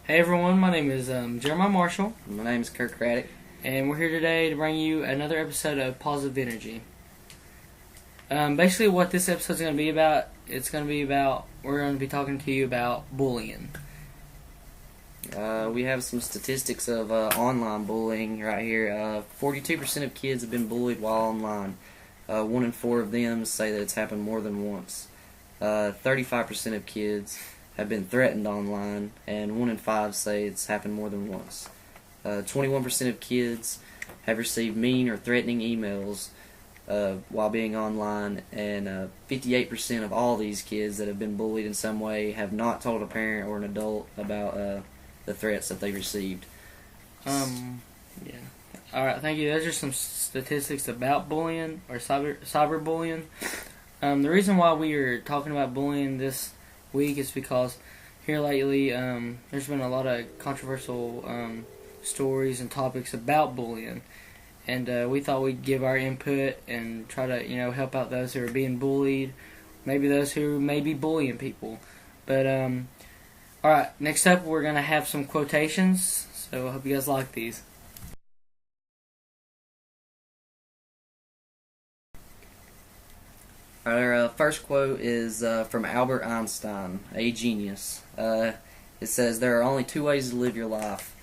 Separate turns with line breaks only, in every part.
Hey everyone, my name is Jeremiah Marshall,
My name is Kirk Raddick.
and we're here today to bring you another episode of Positive Energy. Basically, what this episode is going to be about, we're going to be talking to you about bullying.
We have some statistics of online bullying right here. 42% of kids have been bullied while online. 1 in 4 of them say that it's happened more than once. 35% of kids have been threatened online, and 1 in 5 say it's happened more than once. 21% of kids have received mean or threatening emails while being online, and 58% of all these kids that have been bullied in some way have not told a parent or an adult about the threats that they received.
Yeah. Alright, thank you. Those are some statistics about bullying, or cyberbullying. The reason why we are talking about bullying this week is because here lately there's been a lot of controversial stories and topics about bullying, and we thought we'd give our input and try to help out those who are being bullied, maybe those who may be bullying people. But alright, next up we're going to have some quotations, so I hope you guys like these.
Our first quote is from Albert Einstein, a genius. It says, "There are only 2 ways to live your life.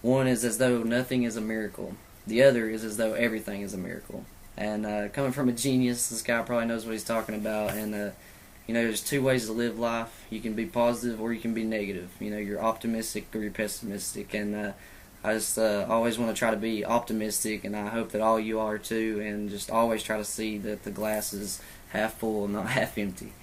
One is as though nothing is a miracle. The other is as though everything is a miracle." And coming from a genius, this guy probably knows what he's talking about. And there's 2 ways to live life. You can be positive or you can be negative. You're optimistic or you're pessimistic. And I just always want to try to be optimistic, and I hope that all you are too, and just always try to see that the glass is half full and not half empty.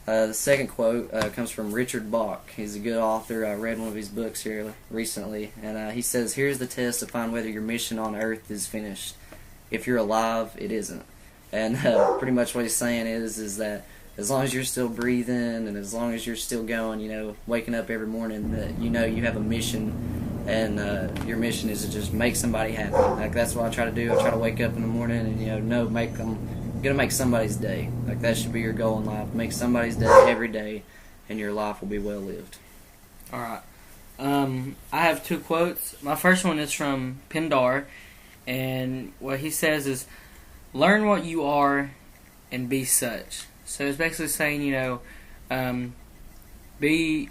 The second quote comes from Richard Bach. He's a good author. I read one of his books here recently, and he says, "Here's the test to find whether your mission on Earth is finished. If you're alive, it isn't." And pretty much what he's saying is that as long as you're still breathing and as long as you're still going, waking up every morning, that you have a mission. And your mission is to just make somebody happy. Like, that's what I try to do. I try to wake up in the morning and gonna make somebody's day. Like, that should be your goal in life. Make somebody's day every day, and your life will be well lived.
Alright. I have 2 quotes. My first one is from Pindar, and what he says is, "Learn what you are and be such." So it's basically saying, be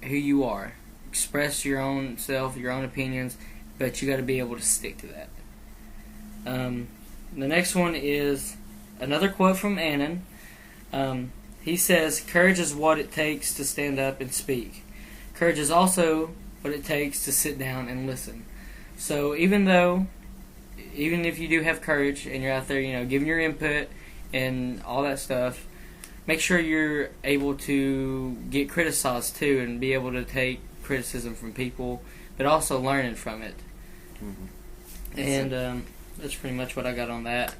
who you are. Express your own self, your own opinions, but you got to be able to stick to that. The next one is another quote from Annan. He says, "Courage is what it takes to stand up and speak. Courage is also what it takes to sit down and listen." So even if you do have courage and you're out there, giving your input and all that stuff, make sure you're able to get criticized too and be able to take criticism from people, but also learning from it.
Mm-hmm.
And that's pretty much what I got on that.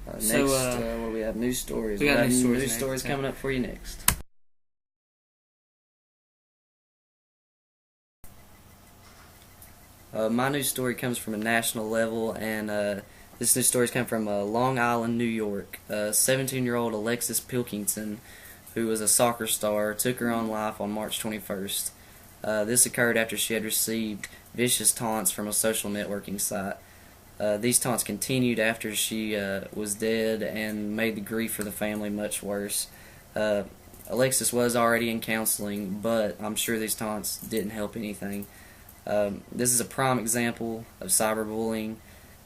Next, what do we have? News stories.
We got
news stories coming up for you next. My news story comes from a national level, and this news story is coming from Long Island, New York. 17-year-old Alexis Pilkington, who was a soccer star, took her own life on March 21st. This occurred after she had received vicious taunts from a social networking site. These taunts continued after she was dead and made the grief for the family much worse. Alexis was already in counseling, but I'm sure these taunts didn't help anything. This is a prime example of cyberbullying,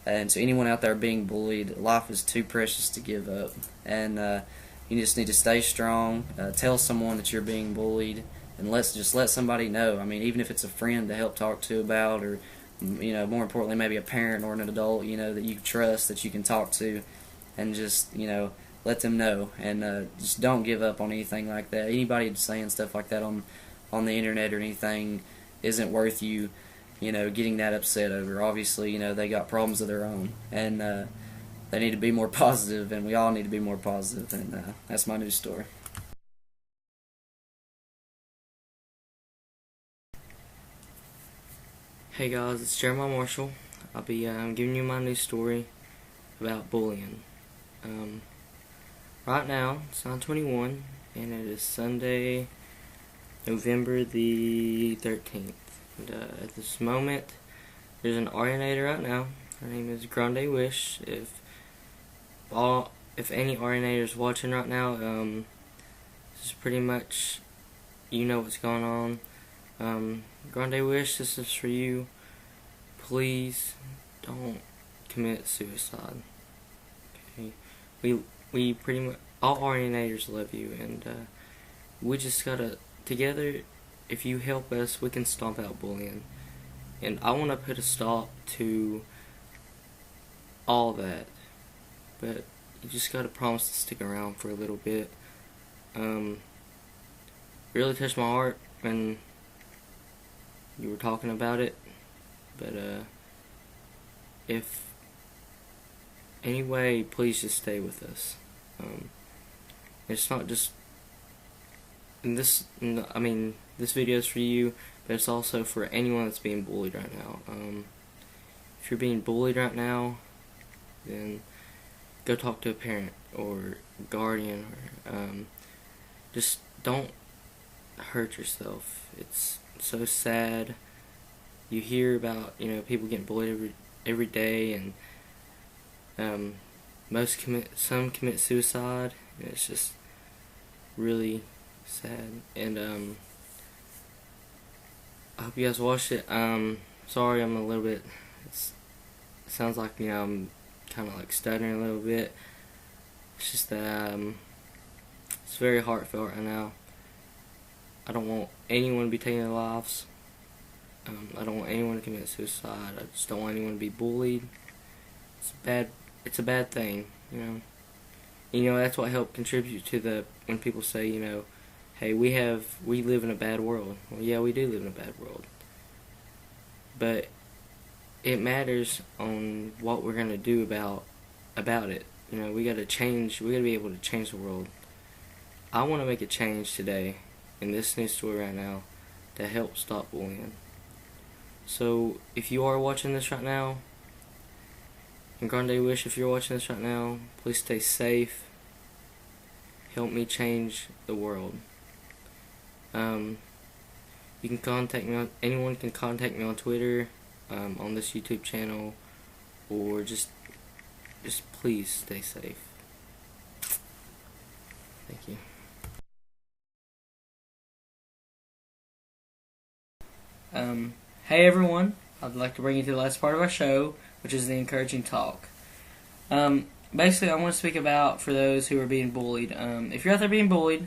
and to anyone out there being bullied, life is too precious to give up. And you just need to stay strong, tell someone that you're being bullied, and let somebody know. I mean, even if it's a friend to help talk to about, or more importantly, maybe a parent or an adult, that you trust, that you can talk to, and just let them know. And just don't give up on anything like that. Anybody saying stuff like that on the internet or anything isn't worth you getting that upset over. Obviously, they got problems of their own, and they need to be more positive, and we all need to be more positive. And that's my news story.
Hey guys, it's Jeremiah Marshall. I'll be giving you my news story about bullying. Right now, it's 9:21, and it is Sunday,
November the 13th. And, at this moment, there's an RNator right now. Her name is Grande Wish. If any RNators watching right now, this is pretty much, you know what's going on. Grande Wish, this is for you. Please don't commit suicide. Okay, we pretty much, all RNators love you, and we just gotta, together, if you help us, we can stomp out bullying. And I want to put a stop to all that, but you just gotta promise to stick around for a little bit. Really touched my heart when you were talking about it, but if anyway, please just stay with us. It's not just this video is for you, but it's also for anyone that's being bullied right now. If you're being bullied right now, then go talk to a parent or guardian, or just don't hurt yourself. It's so sad. You hear about, people getting bullied every day, and some commit suicide, and it's just really sad. And I hope you guys watched it. Sorry, I'm a little bit. It sounds like I'm kind of like stuttering a little bit. It's just that it's very heartfelt right now. I don't want anyone to be taking their lives. I don't want anyone to commit suicide. I just don't want anyone to be bullied. It's a bad thing, that's what helped contribute to when people say, hey, we live in a bad world. Well, yeah, we do live in a bad world. But it matters on what we're gonna do about it. We gotta change. We gotta be able to change the world. I want to make a change today in this news story right now to help stop bullying. So if you are watching this right now, and Grande Wish, if you're watching this right now, please stay safe. Help me change the world. You can contact me. Anyone can contact me on Twitter, on this YouTube channel, or just please stay safe. Thank you.
Hey everyone, I'd like to bring you to the last part of our show, which is the encouraging talk. Basically, I want to speak about for those who are being bullied. If you're out there being bullied,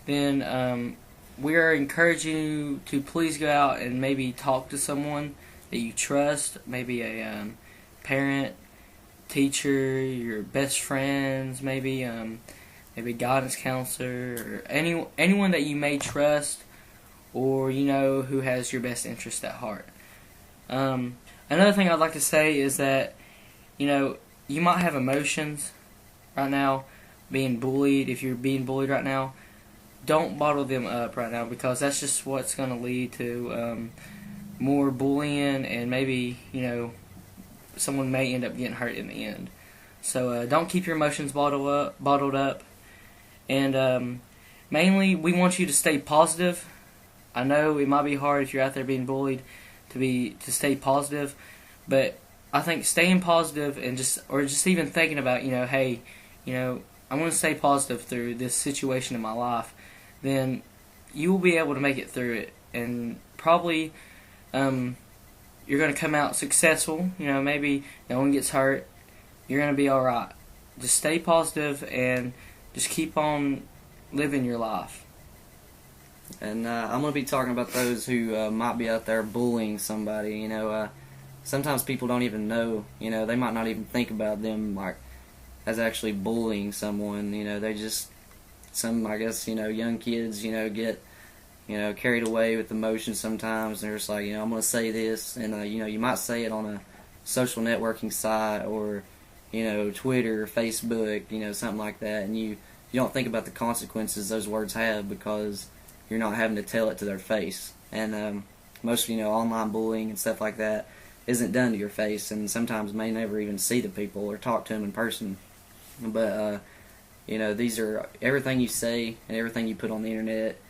then we are encouraging you to please go out and maybe talk to someone that you trust, maybe a parent, teacher, your best friends, maybe guidance counselor, or anyone that you may trust, or who has your best interest at heart. Another thing I'd like to say is that you might have emotions right now, being bullied. If you're being bullied right now, don't bottle them up right now, because that's just what's going to lead to more bullying, and maybe someone may end up getting hurt in the end. So don't keep your emotions bottled up, and mainly we want you to stay positive. I know it might be hard if you're out there being bullied to stay positive, but I think staying positive and just even thinking about hey, I'm going to stay positive through this situation in my life, then you will be able to make it through it, and probably you're going to come out successful. Maybe no one gets hurt. You're going to be alright. Just stay positive and just keep on living your life.
And I'm going to be talking about those who might be out there bullying somebody. Sometimes people don't even know. They might not even think about them like as actually bullying someone. They just, I guess, young kids, get, carried away with emotions sometimes. And they're just like, I'm going to say this. And, you might say it on a social networking site, or, Twitter, Facebook, something like that. And you don't think about the consequences those words have, because you're not having to tell it to their face. And most online bullying and stuff like that isn't done to your face, and sometimes may never even see the people or talk to them in person. But these are everything you say and everything you put on the internet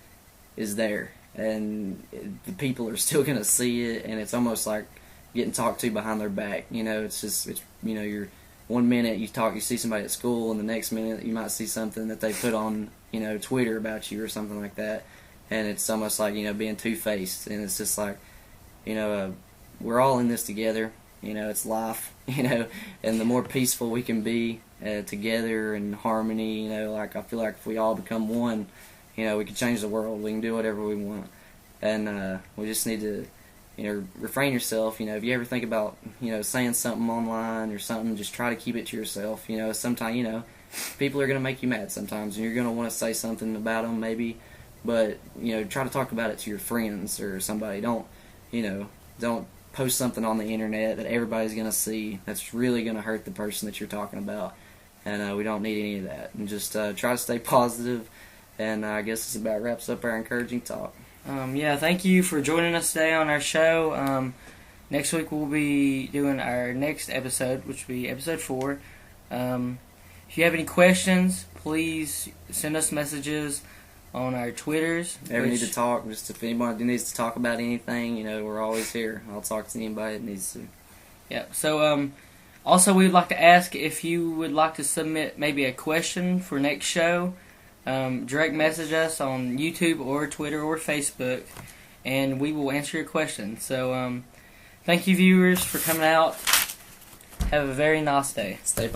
is there, and the people are still gonna see it, and it's almost like getting talked to behind their back. It's you're 1 minute you see somebody at school, and the next minute you might see something that they put on Twitter about you or something like that, and it's almost like being two-faced, and it's just like we're all in this together. It's life. And the more peaceful we can be together in harmony, like I feel like if we all become one, we can change the world. We can do whatever we want, and we just need to, refrain yourself. If you ever think about, saying something online or something, just try to keep it to yourself. Sometimes, people are gonna make you mad sometimes, and you're gonna want to say something about them, maybe, but try to talk about it to your friends or somebody. Don't post something on the internet that everybody's going to see that's really going to hurt the person that you're talking about, and we don't need any of that. And just try to stay positive, and I guess this about wraps up our encouraging talk.
Thank you for joining us today on our show. Next week we'll be doing our next episode, which will be episode 4. If you have any questions, please send us messages on our Twitters.
Ever need to talk, just if anybody needs to talk about anything, we're always here. I'll talk to anybody that needs to.
Yeah, so also we'd like to ask if you would like to submit maybe a question for next show. Direct message us on YouTube or Twitter or Facebook, and we will answer your question. So thank you, viewers, for coming out. Have a very nice day.
Stay